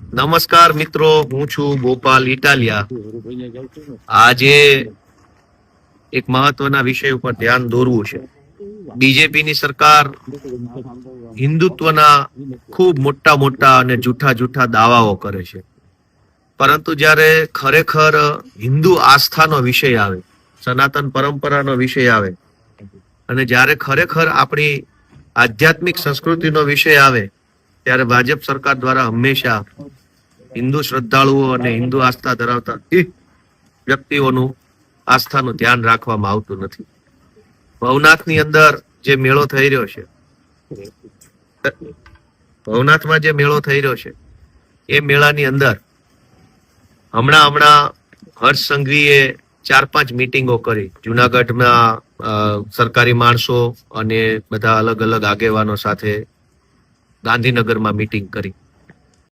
નમસ્કાર મિત્રો, હું છું ગોપાલ ઇટાલિયા. આજે એક મહત્વના વિષય ઉપર ધ્યાન દોરવું છે. બીજેપીની સરકાર હિન્દુત્વના ખૂબ મોટા મોટા અને જૂઠા દાવાઓ કરે છે, પરંતુ જ્યારે ખરેખર હિન્દુ આસ્થાનો વિષય આવે, સનાતન પરંપરાનો વિષય આવે, અને જ્યારે ખરેખર આપણી આધ્યાત્મિક સંસ્કૃતિનો વિષય આવે, ત્યારે ભાજપ સરકાર દ્વારા હંમેશા હિન્દુ શ્રદ્ધાળુઓ અને હિન્દુ આસ્થા ધરાવતા વ્યક્તિઓનું આસ્થાનું ધ્યાન રાખવામાં આવતું નથી. ભવનાથની અંદર જે મેળો થઈ રહ્યો છે, ભવનાથમાં જે મેળો થઈ રહ્યો છે, એ મેળાની અંદર હમણાં હર્ષ સંઘવીએ 4-5 મીટિંગો કરી. જુનાગઢમાં સરકારી માણસો અને બધા અલગ અલગ આગેવાનો સાથે ગાંધીનગરમાં મીટિંગ કરી.